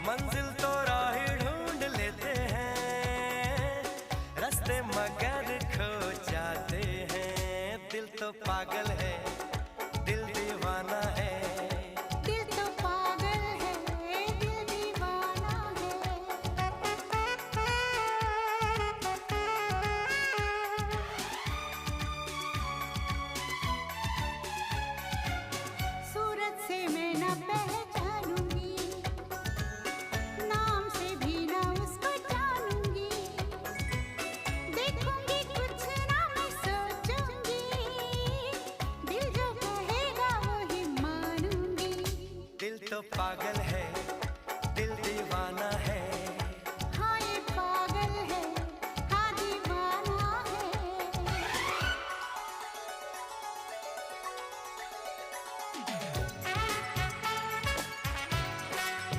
मंजिल तो राही ढूंढ लेते हैं, रास्ते मगर खो जाते हैं। दिल तो पागल है, दिल दीवाना है। दिल तो पागल है, दिल दीवाना है। सूरत से मैं न पहचानूंगी, नाम से भी न उसको जानूंगी। देखूंगी कुछ ना मैं सोचूंगी, दिल जो कहेगा वो ही मानूंगी। दिल तो पागल